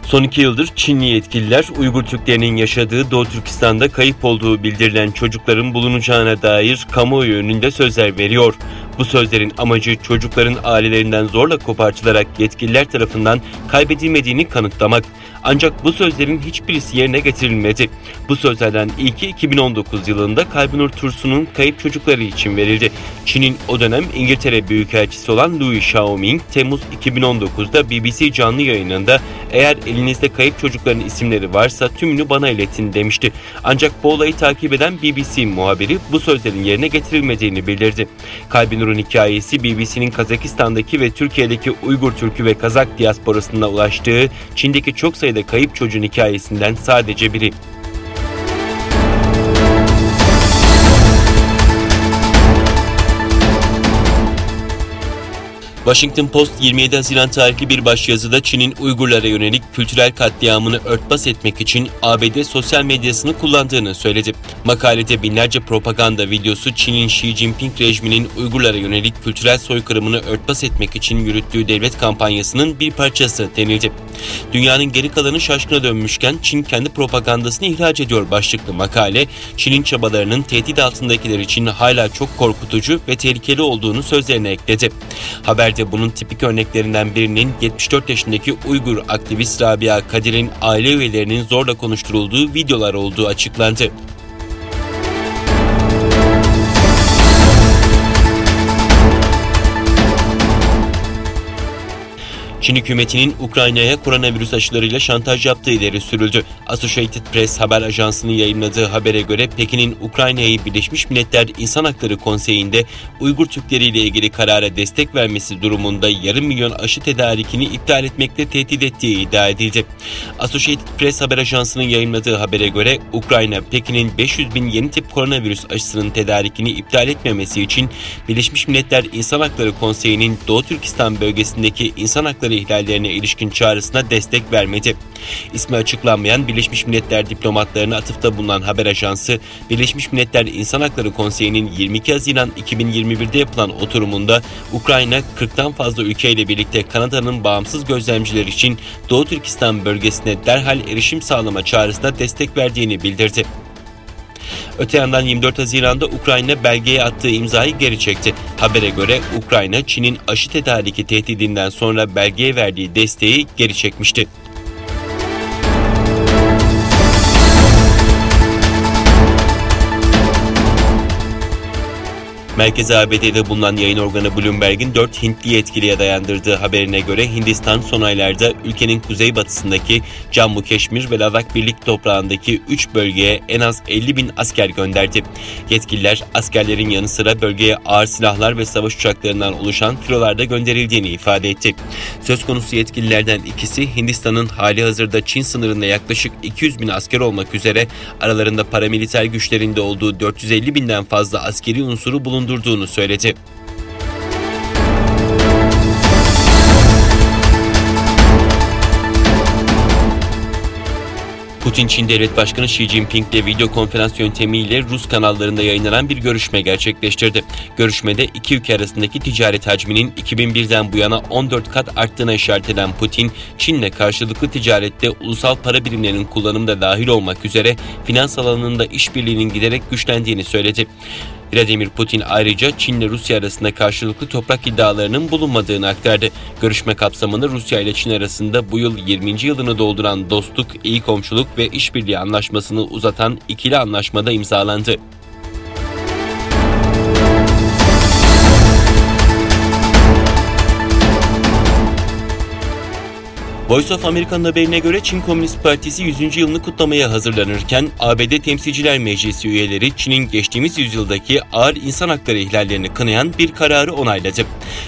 Son 2 yıldır Çinli yetkililer Uygur Türklerinin yaşadığı Doğu Türkistan'da kayıp olduğu bildirilen çocukların bulunacağına dair kamuoyu önünde sözler veriyor. Bu sözlerin amacı çocukların ailelerinden zorla kopartılarak yetkililer tarafından kaybedilmediğini kanıtlamak. Ancak bu sözlerin hiçbirisi yerine getirilmedi. Bu sözlerden ilki 2019 yılında Kalbinur Tursun'un kayıp çocukları için verildi. Çin'in o dönem İngiltere Büyükelçisi olan Louis Xiaoming, Temmuz 2019'da BBC canlı yayınında "Eğer elinizde kayıp çocukların isimleri varsa tümünü bana iletin" demişti. Ancak bu olayı takip eden BBC muhabiri bu sözlerin yerine getirilmediğini bildirdi. Kalbinur'un hikayesi BBC'nin Kazakistan'daki ve Türkiye'deki Uygur Türkü ve Kazak diasporasına ulaştığı Çin'deki çok sayıda kayıp çocuğun hikayesinden sadece biri. Washington Post 27 Haziran tarihli bir başyazıda Çin'in Uygurlara yönelik kültürel katliamını örtbas etmek için ABD sosyal medyasını kullandığını söyledi. Makalede binlerce propaganda videosu Çin'in Xi Jinping rejiminin Uygurlara yönelik kültürel soykırımını örtbas etmek için yürüttüğü devlet kampanyasının bir parçası denildi. "Dünyanın geri kalanı şaşkına dönmüşken Çin kendi propagandasını ihraç ediyor" başlıklı makale, Çin'in çabalarının tehdit altındakiler için hala çok korkutucu ve tehlikeli olduğunu sözlerine ekledi. Haberde bunun tipik örneklerinden birinin 74 yaşındaki Uygur aktivist Rabia Kadir'in aile üyelerinin zorla konuşturulduğu videolar olduğu açıklandı. Çin hükümetinin Ukrayna'ya koronavirüs aşılarıyla şantaj yaptığı ileri sürüldü. Associated Press haber ajansının yayınladığı habere göre Pekin'in Ukrayna'yı Birleşmiş Milletler İnsan Hakları Konseyi'nde Uygur Türkleriyle ilgili karara destek vermesi durumunda yarım milyon aşı tedarikini iptal etmekle tehdit ettiği iddia edildi. Associated Press haber ajansının yayınladığı habere göre Ukrayna, Pekin'in 500 bin yeni tip koronavirüs aşısının tedarikini iptal etmemesi için Birleşmiş Milletler İnsan Hakları Konseyi'nin Doğu Türkistan bölgesindeki insan hakları ihlallerine ilişkin çağrısına destek vermedi. İsmi açıklanmayan Birleşmiş Milletler diplomatlarına atıfta bulunan haber ajansı, Birleşmiş Milletler İnsan Hakları Konseyi'nin 22 Haziran 2021'de yapılan oturumunda Ukrayna 40'tan fazla ülkeyle birlikte Kanada'nın bağımsız gözlemciler için Doğu Türkistan bölgesine derhal erişim sağlama çağrısına destek verdiğini bildirdi. Öte yandan 24 Haziran'da Ukrayna belgeye attığı imzayı geri çekti. Habere göre Ukrayna, Çin'in aşı tedariki tehdidinden sonra belgeye verdiği desteği geri çekmişti. Merkezi ABD'de bulunan yayın organı Bloomberg'in 4 Hintli yetkiliye dayandırdığı haberine göre Hindistan son aylarda ülkenin kuzeybatısındaki Cammu Keşmir ve Ladakh Birlik toprağındaki 3 bölgeye en az 50 bin asker gönderdi. Yetkililer askerlerin yanı sıra bölgeye ağır silahlar ve savaş uçaklarından oluşan filolarda gönderildiğini ifade etti. Söz konusu yetkililerden ikisi Hindistan'ın hali hazırda Çin sınırında yaklaşık 200 bin asker olmak üzere aralarında paramiliter güçlerinde olduğu 450 binden fazla askeri unsuru bulundurduğunu söyledi. Putin, Çin Devlet Başkanı Xi Jinping ile video konferans yöntemiyle Rus kanallarında yayınlanan bir görüşme gerçekleştirdi. Görüşmede iki ülke arasındaki ticaret hacminin 2001'den bu yana 14 kat arttığına işaret eden Putin, Çin'le karşılıklı ticarette ulusal para birimlerinin kullanımda dahil olmak üzere finans alanında işbirliğinin giderek güçlendiğini söyledi. Vladimir Putin ayrıca Çin ile Rusya arasında karşılıklı toprak iddialarının bulunmadığını aktardı. Görüşme kapsamında Rusya ile Çin arasında bu yıl 20. yılını dolduran dostluk, iyi komşuluk ve işbirliği anlaşmasını uzatan ikili anlaşmada imzalandı. Voice of America'nın haberine göre Çin Komünist Partisi 100. yılını kutlamaya hazırlanırken ABD Temsilciler Meclisi üyeleri Çin'in geçtiğimiz yüzyıldaki ağır insan hakları ihlallerini kınayan bir kararı onayladı.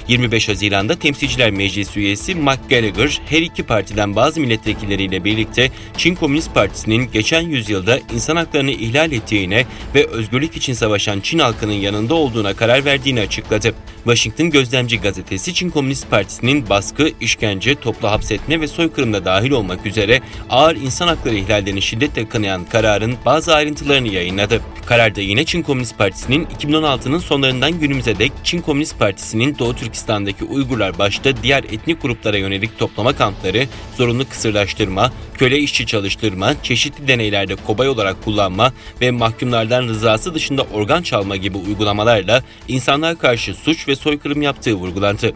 25 Haziran'da Temsilciler Meclisi üyesi Mark Gallagher her iki partiden bazı milletvekilleriyle birlikte Çin Komünist Partisi'nin geçen yüzyılda insan haklarını ihlal ettiğine ve özgürlük için savaşan Çin halkının yanında olduğuna karar verdiğini açıkladı. Washington Gözlemci gazetesi Çin Komünist Partisi'nin baskı, işkence, toplu hapsetme ve soykırımda dahil olmak üzere ağır insan hakları ihlallerini şiddetle kınayan kararın bazı ayrıntılarını yayınladı. Kararda yine Çin Komünist Partisi'nin 2016'nın sonlarından günümüze dek Çin Komünist Partisi'nin Doğu Türkistan'daki Uygurlar başta diğer etnik gruplara yönelik toplama kampları, zorunlu kısırlaştırma, köle işçi çalıştırma, çeşitli deneylerde kobay olarak kullanma ve mahkumlardan rızası dışında organ çalma gibi uygulamalarla insanlığa karşı suç ve soykırım yaptığı vurgulandı.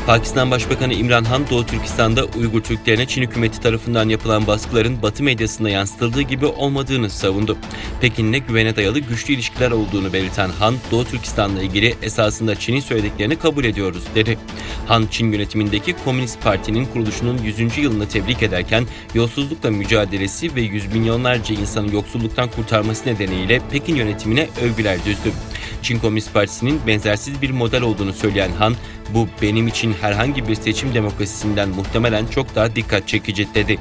Pakistan Başbakanı İmran Han, Doğu Türkistan'da Uygur Türklerine Çin hükümeti tarafından yapılan baskıların Batı medyasında yansıtıldığı gibi olmadığını savundu. Pekin'le güvene dayalı güçlü ilişkiler olduğunu belirten Han, Doğu Türkistan'la ilgili esasında Çin'in söylediklerini kabul ediyoruz dedi. Han, Çin yönetimindeki Komünist Parti'nin kuruluşunun 100. yılını tebrik ederken yolsuzlukla mücadelesi ve yüz milyonlarca insanı yoksulluktan kurtarması nedeniyle Pekin yönetimine övgüler düzdü. Çin Komünist Partisi'nin benzersiz bir model olduğunu söyleyen Han, bu benim için herhangi bir seçim demokrasisinden muhtemelen çok daha dikkat çekici dedi.